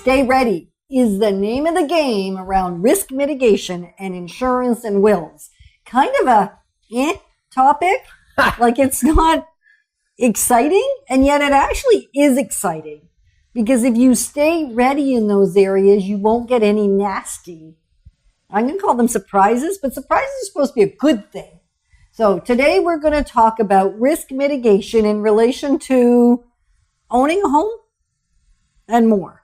Stay ready is the name of the game around risk mitigation and insurance and wills. Kind of a topic, like it's not exciting, and yet it actually is exciting. Because if you stay ready in those areas, you won't get any nasty, I'm going to call them surprises, but surprises are supposed to be a good thing. So today we're going to talk about risk mitigation in relation to owning a home and more.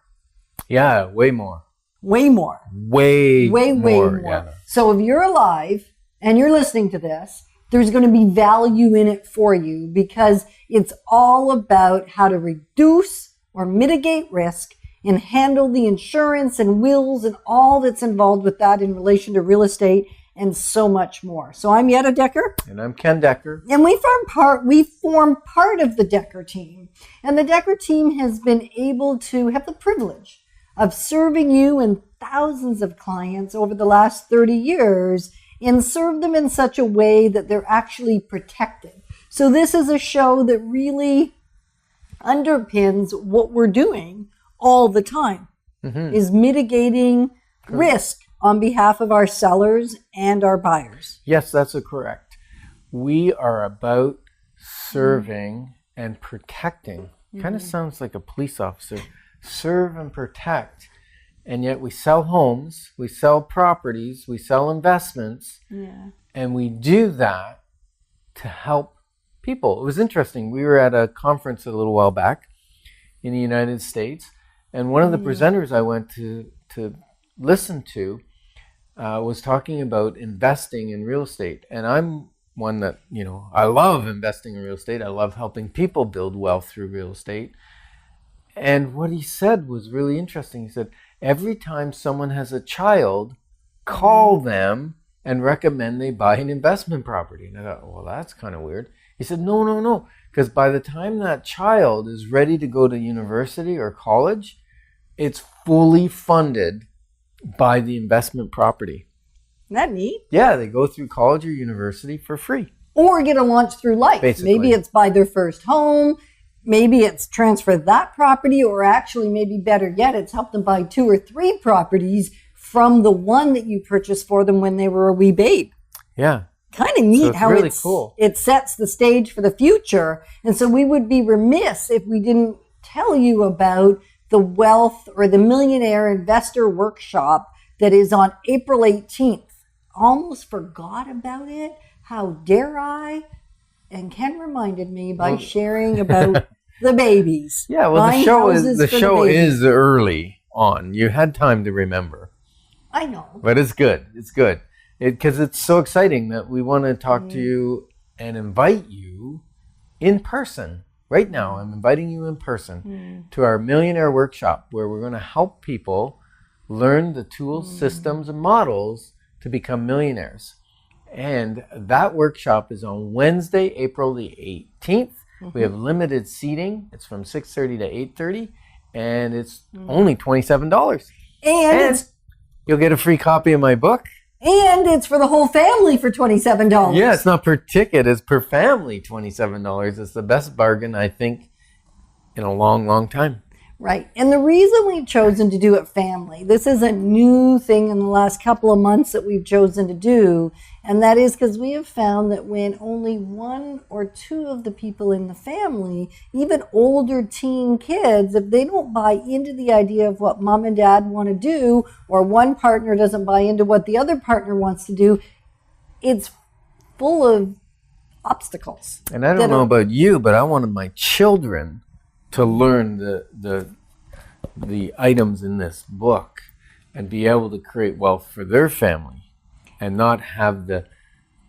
Yeah, way more. Way more. Way more. Yeah. So if you're alive and you're listening to this, there's going to be value in it for you because it's all about how to reduce or mitigate risk and handle the insurance and wills and all that's involved with that in relation to real estate and so much more. So I'm Yetta Decker. And I'm Ken Decker. And we form part of the Decker team. And the Decker team has been able to have the privilege of serving you and thousands of clients over the last 30 years and serve them in such a way that they're actually protected. So this is a show that really underpins what we're doing all the time, is mitigating risk on behalf of our sellers and our buyers. Yes, that's correct. We are about serving and protecting. Kind of sounds like a police officer. Serve and protect. And yet we sell homes, we sell properties, we sell investments, and we do that to help people. It was interesting. We were at a conference a little while back in the United States, and one of the presenters I went to listen to was talking about investing in real estate. And I'm one that, I love investing in real estate. I love helping people build wealth through real estate. And what he said was really interesting. He said, every time someone has a child, call them and recommend they buy an investment property. And I thought, well, that's kind of weird. He said, no. Because by the time that child is ready to go to university or college, it's fully funded by the investment property. Isn't that neat? Yeah, they go through college or university for free. Or get a launch through life. Basically. Maybe it's buy their first home. Maybe it's transfer that property, or actually maybe better yet, it's help them buy 2 or 3 properties from the one that you purchased for them when they were a wee babe. Yeah. Kind of neat so how really cool. It sets the stage for the future. And so we would be remiss if we didn't tell you about the Wealth or the Millionaire Investor Workshop that is on April 18th. Almost forgot about it. How dare I? And Ken reminded me by sharing about the babies. Yeah, well, the show is early on. You had time to remember. I know. But it's good. It's good. Because it's so exciting that we want to talk to you and invite you in person. Right now, I'm inviting you in person to our Millionaire Workshop, where we're going to help people learn the tools, systems, and models to become millionaires. And that workshop is on Wednesday, April the 18th. We have limited seating. It's from 6:30 to 8:30, and it's only $27. And you'll get a free copy of my book. And it's for the whole family for $27. Yeah, it's not per ticket. It's per family, $27. It's the best bargain, I think, in a long, long time. Right. And the reason we've chosen to do it family, this is a new thing in the last couple of months that we've chosen to do. And that is because we have found that when only 1 or 2 of the people in the family, even older teen kids, if they don't buy into the idea of what mom and dad want to do, or one partner doesn't buy into what the other partner wants to do, it's full of obstacles. And I don't know about you, but I wanted my children to learn the items in this book and be able to create wealth for their family and not have the,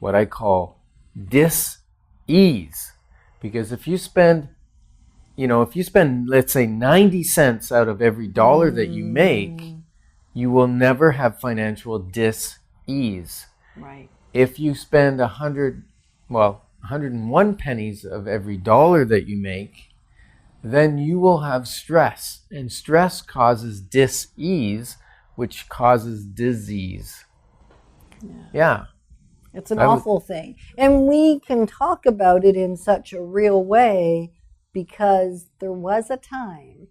what I call, dis-ease. Because if you spend, let's say 90 cents out of every dollar that you make, you will never have financial dis-ease. Right. If you spend 101 pennies of every dollar that you make, then you will have stress. And stress causes dis-ease, which causes disease. Yeah. It's an awful thing. And we can talk about it in such a real way because there was a time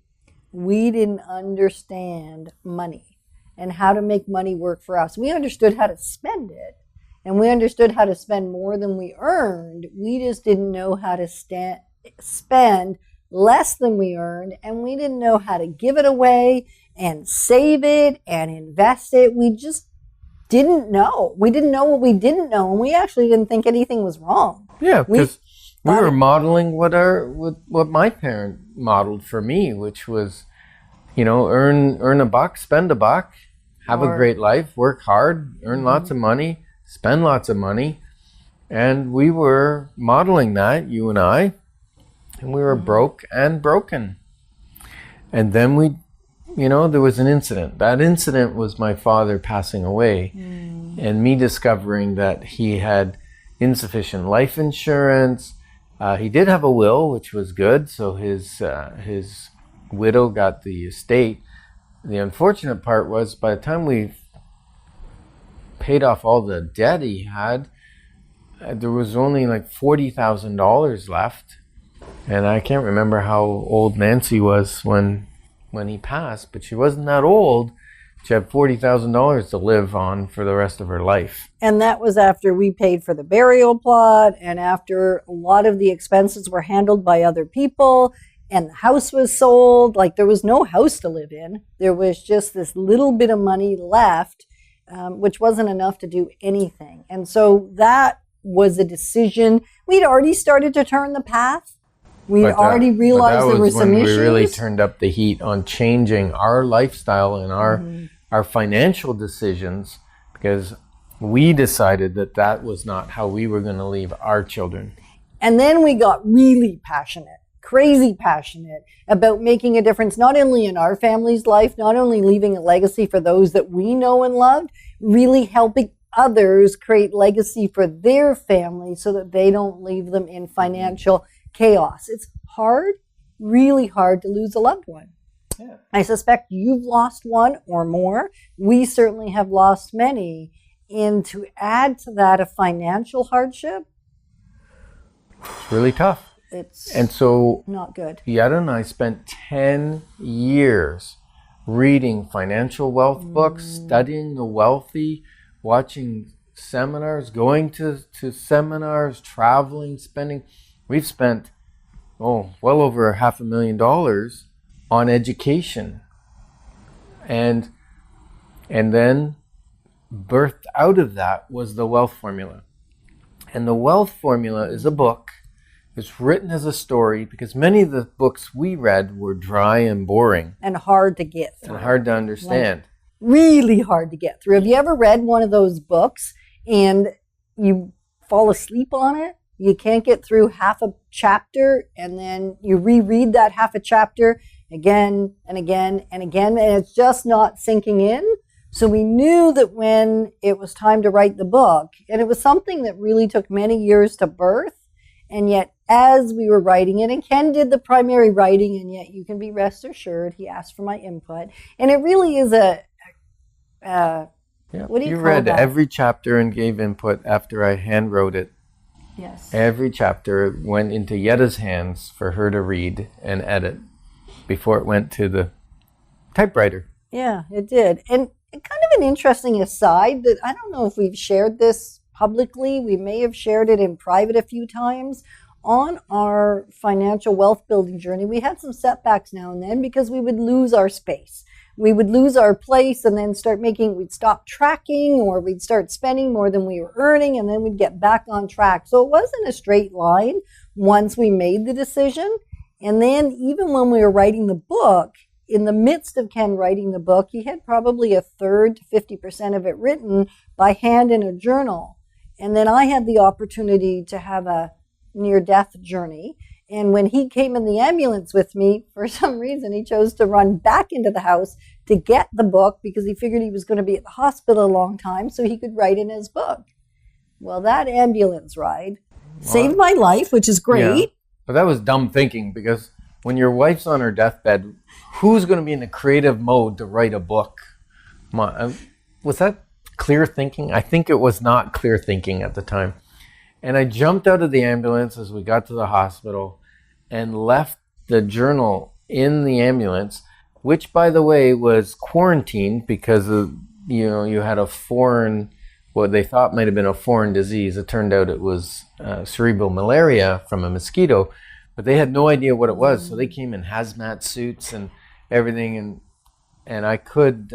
we didn't understand money and how to make money work for us. We understood how to spend it, and we understood how to spend more than we earned. We just didn't know how to spend less than we earned, and we didn't know how to give it away and save it and invest it. We just didn't know. We didn't know what we didn't know, and we actually didn't think anything was wrong. Yeah, because we were modeling what my parent modeled for me, which was, earn a buck, spend a buck, have a great life, work hard, earn lots of money, spend lots of money. And we were modeling that, you and I, and we were broke and broken. And then there was an incident. That incident was my father passing away and me discovering that he had insufficient life insurance. He did have a will, which was good. So his widow got the estate. The unfortunate part was by the time we paid off all the debt he had, there was only like $40,000 left. And I can't remember how old Nancy was when he passed, but she wasn't that old. She had $40,000 to live on for the rest of her life. And that was after we paid for the burial plot, and after a lot of the expenses were handled by other people, and the house was sold. Like, there was no house to live in. There was just this little bit of money left, which wasn't enough to do anything. And so that was a decision. We'd already started to turn the path. We'd already realized there were some issues. We really turned up the heat on changing our lifestyle and our financial decisions, because we decided that was not how we were going to leave our children. And then we got really passionate, crazy passionate about making a difference, not only in our family's life, not only leaving a legacy for those that we know and loved, really helping others create legacy for their family so that they don't leave them in financial chaos. It's hard, really hard to lose a loved one. Yeah. I suspect you've lost one or more. We certainly have lost many. And to add to that a financial hardship, it's really tough. And so not good. Yetta and I spent 10 years reading financial wealth books, studying the wealthy, watching seminars, going to seminars, traveling, spending. We've spent, well over $500,000 on education. And then birthed out of that was the Wealth Formula. And the Wealth Formula is a book. It's written as a story, because many of the books we read were dry and boring. And hard to get through. And hard to understand. Like, really hard to get through. Have you ever read one of those books and you fall asleep on it? You can't get through half a chapter, and then you reread that half a chapter again and again and again, and it's just not sinking in. So we knew that when it was time to write the book, and it was something that really took many years to birth, and yet as we were writing it, and Ken did the primary writing, and yet you can be rest assured he asked for my input, and it really is what do you call read that? Every chapter and gave input after I hand wrote it. Yes. Every chapter went into Yetta's hands for her to read and edit before it went to the typewriter. Yeah, it did. And kind of an interesting aside that I don't know if we've shared this publicly. We may have shared it in private a few times. On our financial wealth building journey, we had some setbacks now and then because we would lose our space. We would lose our place and then we'd stop tracking, or we'd start spending more than we were earning, and then we'd get back on track. So it wasn't a straight line once we made the decision. And then even when we were writing the book, in the midst of Ken writing the book, he had probably a third to 50% of it written by hand in a journal. And then I had the opportunity to have a near-death journey. And when he came in the ambulance with me, for some reason, he chose to run back into the house to get the book because he figured he was going to be at the hospital a long time so he could write in his book. Well, that ambulance ride saved my life, which is great. Yeah, but that was dumb thinking, because when your wife's on her deathbed, who's going to be in a creative mode to write a book? Was that clear thinking? I think it was not clear thinking at the time. And I jumped out of the ambulance as we got to the hospital and left the journal in the ambulance which, by the way, was quarantined because of, you had a foreign, what they thought might have been a foreign disease. It turned out it was cerebral malaria from a mosquito, but they had no idea what it was. So they came in hazmat suits and everything, and I couldn't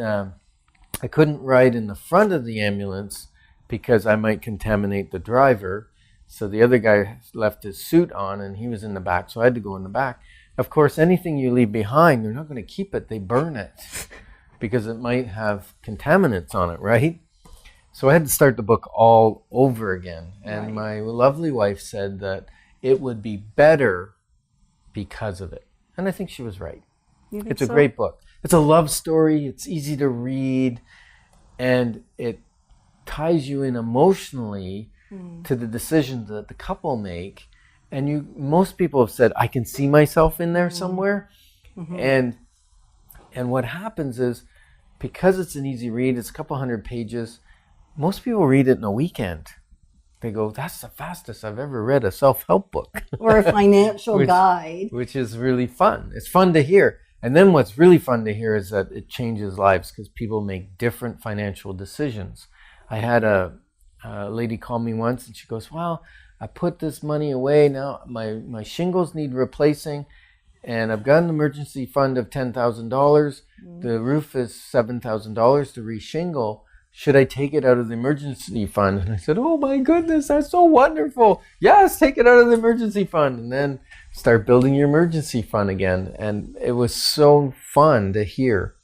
ride in the front of the ambulance because I might contaminate the driver. So the other guy left his suit on and he was in the back. So I had to go in the back. Of course, anything you leave behind, they're not going to keep it. They burn it because it might have contaminants on it, right? So I had to start the book all over again. And my lovely wife said that it would be better because of it. And I think she was right. It's a great book. It's a love story. It's easy to read. And it ties you in emotionally to the decisions that the couple make. And most people have said, I can see myself in there somewhere. And what happens is, because it's an easy read, it's a couple hundred pages, most people read it in a weekend. They go, that's the fastest I've ever read a self-help book. Or a financial guide. Which is really fun. It's fun to hear. And then what's really fun to hear is that it changes lives because people make different financial decisions. I had a lady call me once and she goes, well, I put this money away. Now my shingles need replacing and I've got an emergency fund of $10,000. The roof is $7,000 to re-shingle. Should I take it out of the emergency fund? And I said, oh my goodness, that's so wonderful. Yes, take it out of the emergency fund and then start building your emergency fund again. And it was so fun to hear.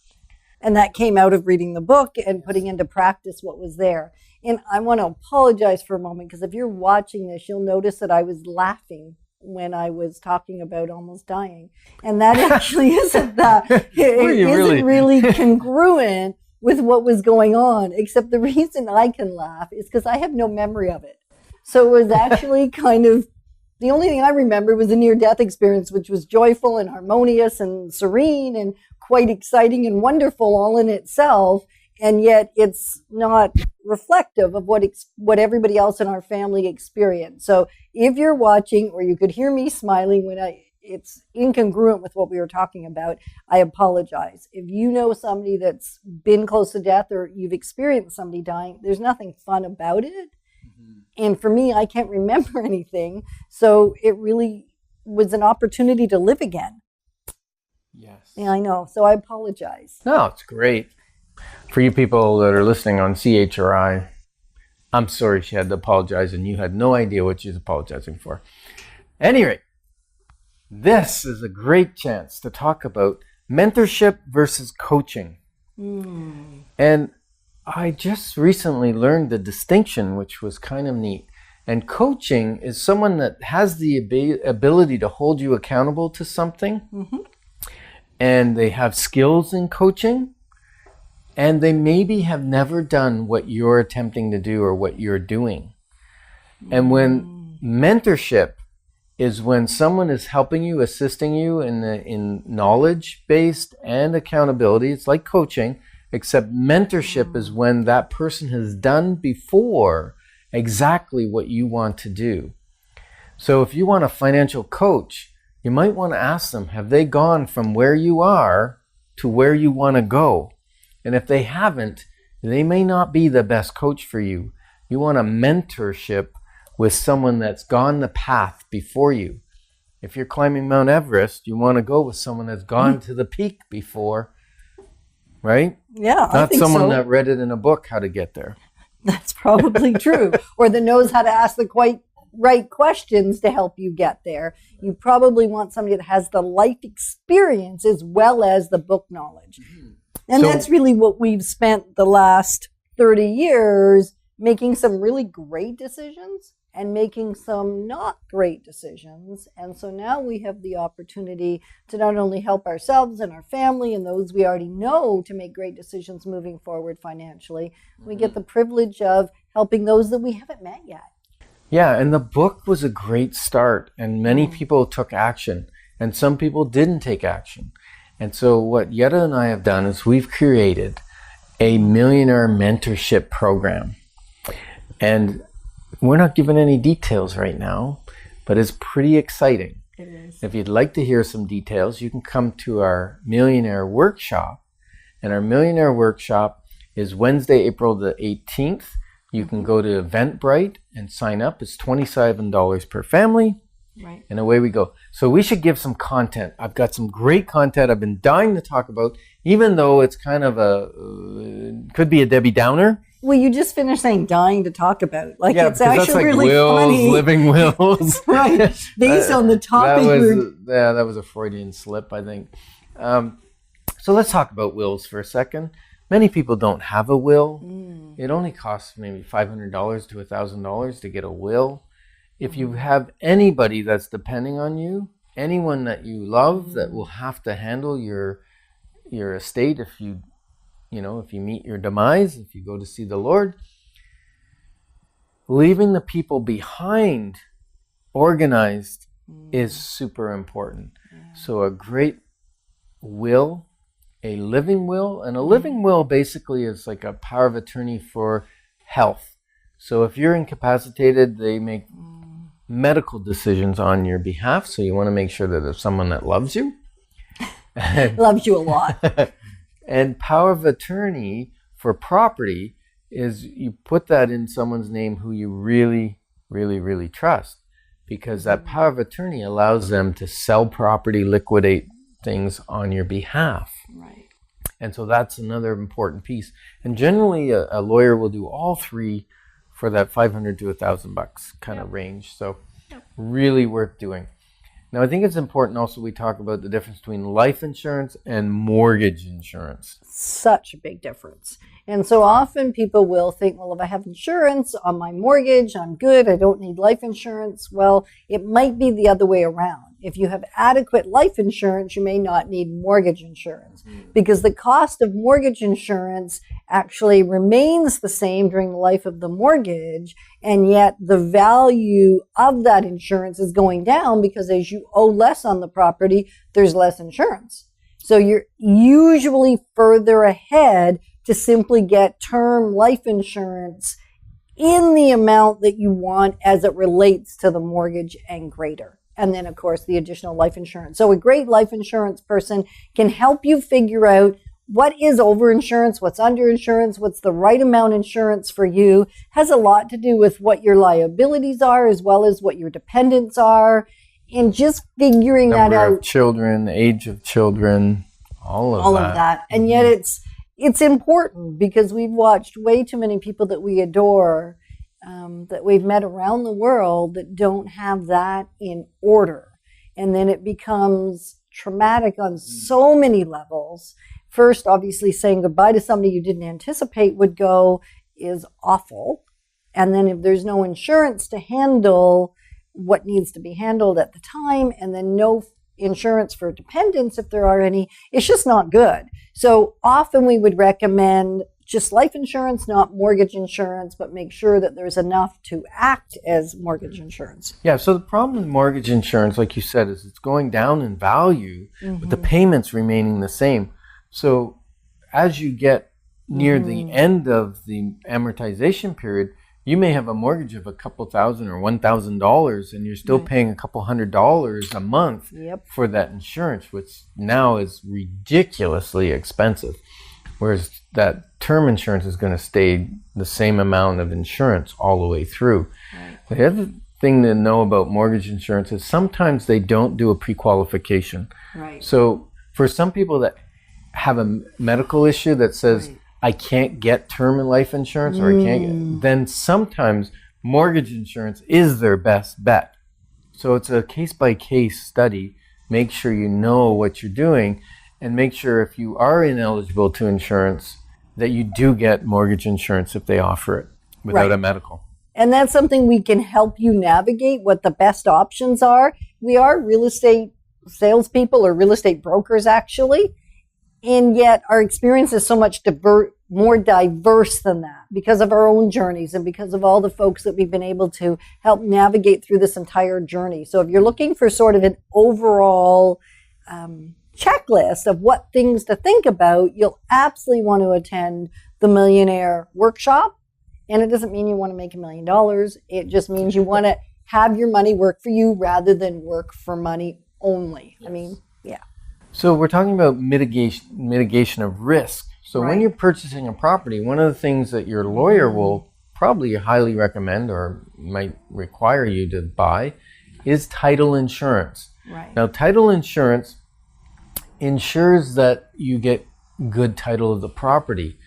And that came out of reading the book and putting into practice what was there. And I want to apologize for a moment because if you're watching this, you'll notice that I was laughing when I was talking about almost dying. And that actually isn't really congruent with what was going on, except the reason I can laugh is because I have no memory of it. So it was actually kind of, the only thing I remember was a near-death experience, which was joyful and harmonious and serene and quite exciting and wonderful all in itself. And yet it's not reflective of what everybody else in our family experienced. So if you're watching, or you could hear me smiling when it's incongruent with what we were talking about, I apologize. If you know somebody that's been close to death or you've experienced somebody dying, there's nothing fun about it. And for me, I can't remember anything. So it really was an opportunity to live again. Yes. Yeah, I know. So I apologize. No, it's great. For you people that are listening on CHRI, I'm sorry she had to apologize and you had no idea what she's apologizing for. At any rate, this is a great chance to talk about mentorship versus coaching. And I just recently learned the distinction, which was kind of neat. And coaching is someone that has the ability to hold you accountable to something. And they have skills in coaching. And they maybe have never done what you're attempting to do or what you're doing. And when mentorship is when someone is helping you, assisting you in knowledge-based and accountability. It's like coaching, except mentorship is when that person has done before exactly what you want to do. So if you want a financial coach, you might want to ask them, have they gone from where you are to where you want to go? And if they haven't, they may not be the best coach for you. You want a mentorship with someone that's gone the path before you. If you're climbing Mount Everest, you want to go with someone that's gone to the peak before, right? Yeah, I Not think someone so. that read it in a book how to get there. That's probably true. Or that knows how to ask the quite right questions to help you get there. You probably want somebody that has the life experience as well as the book knowledge. And that's really what we've spent the last 30 years, making some really great decisions and making some not great decisions. And so now we have the opportunity to not only help ourselves and our family and those we already know to make great decisions moving forward financially, we get the privilege of helping those that we haven't met yet. Yeah, and the book was a great start, and many people took action, and some people didn't take action. And so what Yetta and I have done is we've created a millionaire mentorship program. And we're not giving any details right now, but it's pretty exciting. It is. If you'd like to hear some details, you can come to our Millionaire Workshop. And our Millionaire Workshop is Wednesday, April the 18th. You can go to Eventbrite and sign up. It's $27 per family. Right. And away we go. So we should give some content. I've got some great content I've been dying to talk about, even though it's kind of could be a Debbie Downer. Well, you just finished saying dying to talk about. Like, Yeah, it's because that's actually like really wills, funny. living wills. Right. Based on the topic. That was a Freudian slip, I think. So let's talk about wills for a second. Many people don't have a will. It only costs maybe $500 to $1,000 to get a will. If you have anybody that's depending on you, anyone that you love that will have to handle your estate if you meet your demise, if you go to see the Lord, leaving the people behind organized is super important. So a great will, a living will, and a living will basically is like a power of attorney for health. So if you're incapacitated, they make medical decisions on your behalf. So you want to make sure that there's someone that loves you. Loves you a lot. And power of attorney for property is you put that in someone's name who you really, really, really trust, because that power of attorney allows them to sell property, liquidate things on your behalf. Right. And so that's another important piece. And generally a lawyer will do all three for that $500 to $1,000 kind of range. So really worth doing. Now, I think it's important also we talk about the difference between life insurance and mortgage insurance. Such a big difference. And so often people will think, well, if I have insurance on my mortgage, I'm good. I don't need life insurance. Well, it might be the other way around. If you have adequate life insurance, you may not need mortgage insurance, because the cost of mortgage insurance actually remains the same during the life of the mortgage, and yet the value of that insurance is going down because as you owe less on the property, there's less insurance. So you're usually further ahead to simply get term life insurance in the amount that you want as it relates to the mortgage and greater. And then, of course, the additional life insurance. So a great life insurance person can help you figure out what is overinsurance, what's underinsurance, what's the right amount insurance for you. Has a lot to do with what your liabilities are as well as what your dependents are. And just figuring that out. Number of children, age of children, all of that. And yet it's important because we've watched way too many people that we adore, that we've met around the world that don't have that in order. And then it becomes traumatic on so many levels. First, obviously, saying goodbye to somebody you didn't anticipate would go is awful. And then if there's no insurance to handle what needs to be handled at the time, and then no insurance for dependents, if there are any, it's just not good. So often we would recommend just life insurance, not mortgage insurance, but make sure that there's enough to act as mortgage insurance. Yeah, so the problem with mortgage insurance, like you said, is it's going down in value, but the payments remaining the same. So as you get near the end of the amortization period, you may have a mortgage of a couple thousand or $1,000 and you're still paying a couple $100 a month for that insurance, which now is ridiculously expensive. Whereas that term insurance is going to stay the same amount of insurance all the way through. Right. The other thing to know about mortgage insurance is sometimes they don't do a pre-qualification. Right. So for some people that have a medical issue that says, I can't get term and life insurance, or I can't get, then sometimes mortgage insurance is their best bet. So it's a case-by-case study. Make sure you know what you're doing, and make sure if you are ineligible to insurance that you do get mortgage insurance if they offer it without a medical. And that's something we can help you navigate what the best options are. We are real estate salespeople or real estate brokers, actually. And yet our experience is so much more diverse than that because of our own journeys and because of all the folks that we've been able to help navigate through this entire journey. So if you're looking for sort of an overall checklist of what things to think about, you'll absolutely want to attend the Millionaire Workshop. And it doesn't mean you want to make $1 million. It just means you want to have your money work for you rather than work for money only. Yes. I mean, yeah. So we're talking about mitigation of risk. So when you're purchasing a property, one of the things that your lawyer will probably highly recommend or might require you to buy is title insurance. Right. Now, title insurance ensures that you get good title of the property,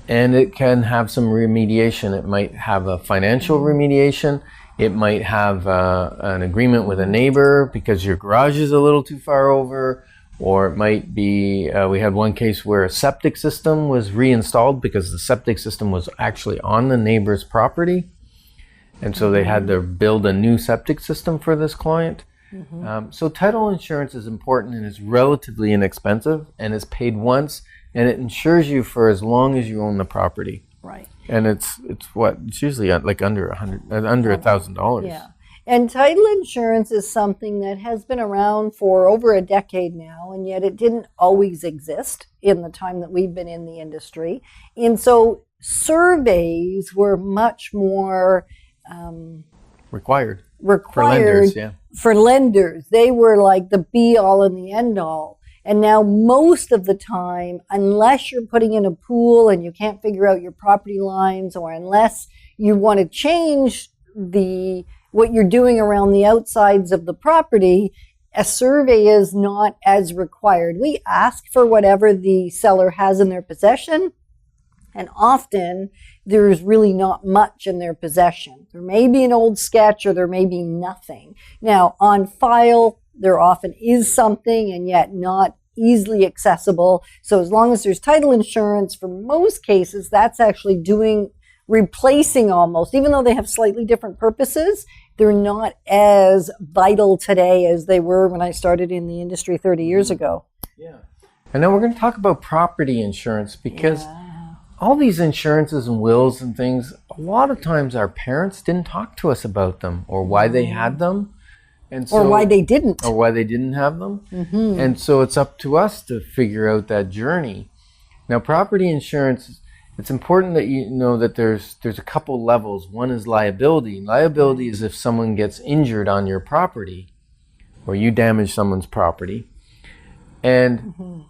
and it can have some remediation. It might have a financial remediation. It might have an agreement with a neighbor because your garage is a little too far over. Or it might be, we had one case where a septic system was reinstalled because the septic system was actually on the neighbor's property. And so they had to build a new septic system for this client. So title insurance is important and is relatively inexpensive and is paid once, and it insures you for as long as you own the property. Right. And it's usually like under $1,000. Yeah. And title insurance is something that has been around for over a decade now, and yet it didn't always exist in the time that we've been in the industry. And so surveys were much more required for lenders. Yeah. For lenders. They were like the be all and the end all. And now most of the time, unless you're putting in a pool and you can't figure out your property lines, or unless you want to change what you're doing around the outsides of the property, a survey is not as required. We ask for whatever the seller has in their possession, and often there's really not much in their possession. There may be an old sketch or there may be nothing. Now, on file, there often is something, and yet not easily accessible. So as long as there's title insurance, for most cases, that's actually replacing almost, even though they have slightly different purposes, they're not as vital today as they were when I started in the industry 30 years ago. Yeah. And now we're going to talk about property insurance, because all these insurances and wills and things, a lot of times our parents didn't talk to us about them or why they had them. And so, or why they didn't. Or why they didn't have them. And so it's up to us to figure out that journey. Now, property insurance, it's important that you know that there's a couple levels. One is liability. Liability is if someone gets injured on your property or you damage someone's property. And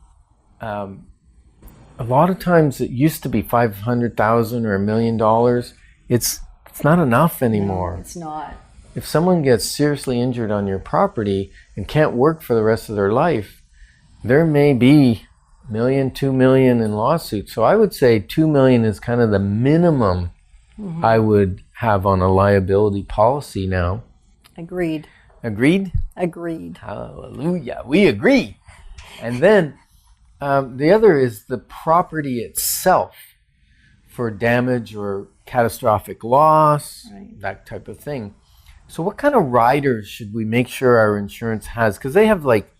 a lot of times it used to be $500,000 or $1 million. It's not enough anymore. No, it's not. If someone gets seriously injured on your property and can't work for the rest of their life, there may be $1 million, $2 million in lawsuits. So I would say $2 million is kind of the minimum I would have on a liability policy now. Agreed. Agreed? Agreed. Hallelujah. We agree. And then the other is the property itself for damage or catastrophic loss, that type of thing. So what kind of riders should we make sure our insurance has? Because they have like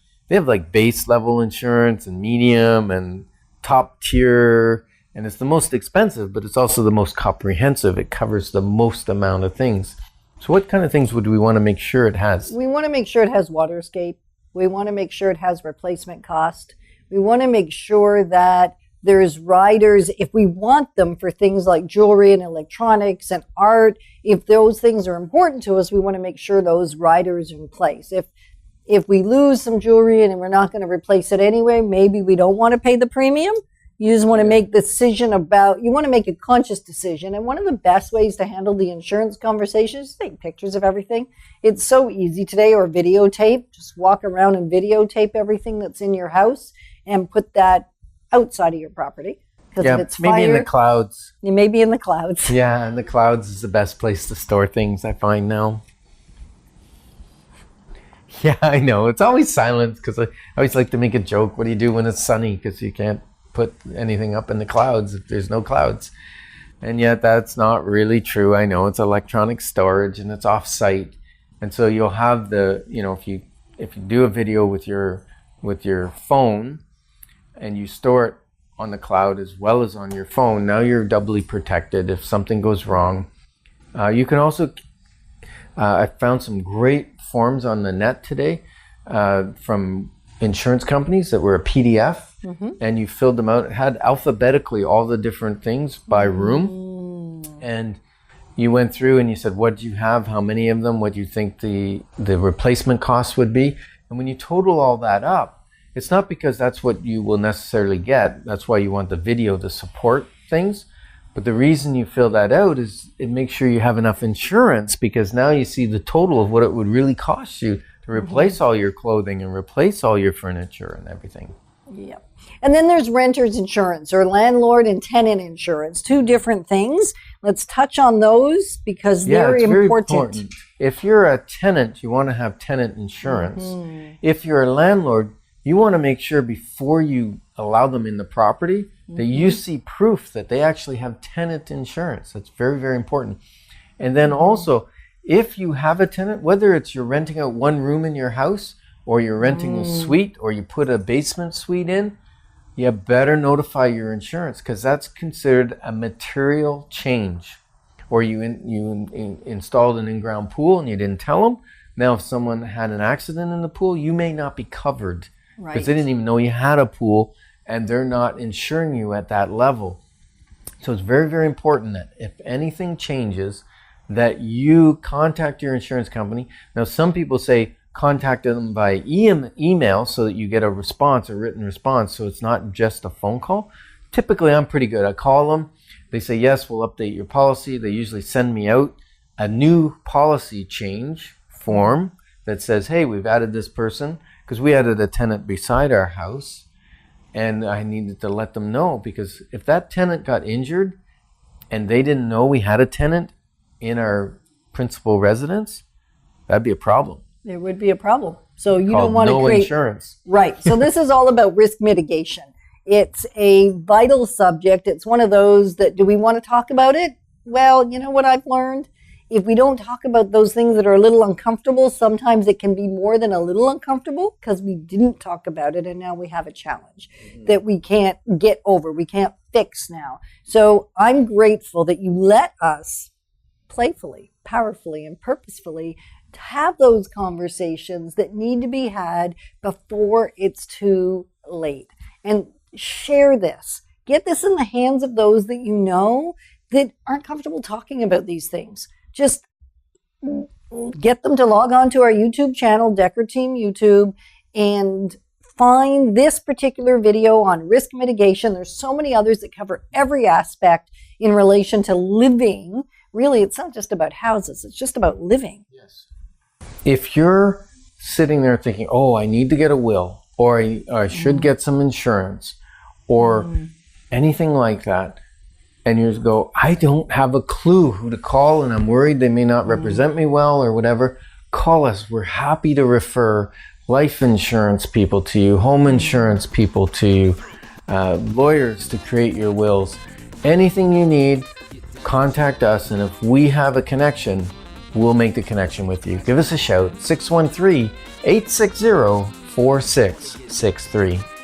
base level insurance and medium and top tier, and it's the most expensive, but it's also the most comprehensive. It covers the most amount of things. So what kind of things would we want to make sure it has? We want to make sure it has water escape. We want to make sure it has replacement cost. We want to make sure that there's riders, if we want them for things like jewelry and electronics and art, if those things are important to us, we want to make sure those riders are in place. If we lose some jewelry and we're not going to replace it anyway, maybe we don't want to pay the premium. You just want to make the decision you want to make a conscious decision. And one of the best ways to handle the insurance conversation is to take pictures of everything. It's so easy today, or videotape. Just walk around and videotape everything that's in your house and put that outside of your property. Yeah, if it's maybe in the clouds. You may be in the clouds. Yeah, and the clouds is the best place to store things, I find now. Yeah, I know. It's always silent because I always like to make a joke. What do you do when it's sunny? Because you can't put anything up in the clouds if there's no clouds. And yet that's not really true. I know it's electronic storage and it's off-site. And so you'll have if you do a video with your phone and you store it on the cloud as well as on your phone, now you're doubly protected if something goes wrong. You can also, I found some great forms on the net today from insurance companies that were a PDF, and you filled them out. It had alphabetically all the different things by room, and you went through and you said, what do you have? How many of them? What do you think the replacement cost would be? And when you total all that up, it's not because that's what you will necessarily get. That's why you want the video to support things. But the reason you fill that out is it makes sure you have enough insurance, because now you see the total of what it would really cost you to replace all your clothing and replace all your furniture and everything. Yeah. And then there's renter's insurance or landlord and tenant insurance, two different things. Let's touch on those because they're it's very important. If you're a tenant, you want to have tenant insurance. If you're a landlord, you want to make sure before you allow them in the property that you see proof that they actually have tenant insurance. That's very, very important. And then also, if you have a tenant, whether it's you're renting out one room in your house or you're renting a suite or you put a basement suite in, you better notify your insurance, because that's considered a material change. Or you installed an in-ground pool and you didn't tell them. Now, if someone had an accident in the pool, you may not be covered because they didn't even know you had a pool, and they're not insuring you at that level. So it's very, very important that if anything changes, that you contact your insurance company. Now, some people say contact them by email so that you get a response, a written response, so it's not just a phone call. Typically, I'm pretty good. I call them. They say, yes, we'll update your policy. They usually send me out a new policy change form that says, hey, we've added this person, because we added a tenant beside our house, and I needed to let them know, because if that tenant got injured and they didn't know we had a tenant in our principal residence, that'd be a problem. There would be a problem. So you don't want no to create insurance. Right. So this is all about risk mitigation. It's a vital subject. It's one of those that, do we want to talk about it? Well, you know what I've learned? If we don't talk about those things that are a little uncomfortable, sometimes it can be more than a little uncomfortable because we didn't talk about it, and now we have a challenge that we can't get over. We can't fix now. So I'm grateful that you let us playfully, powerfully, and purposefully to have those conversations that need to be had before it's too late. And share this. Get this in the hands of those that you know that aren't comfortable talking about these things. Just get them to log on to our YouTube channel, Decker Team YouTube, and find this particular video on risk mitigation. There's so many others that cover every aspect in relation to living. Really, it's not just about houses. It's just about living. Yes. If you're sitting there thinking, oh, I need to get a will, or I should get some insurance, or anything like that, and you just go, I don't have a clue who to call, and I'm worried they may not represent me well or whatever, call us. We're happy to refer life insurance people to you, home insurance people to you, lawyers to create your wills. Anything you need, contact us, and if we have a connection, we'll make the connection with you. Give us a shout, 613-860-4663.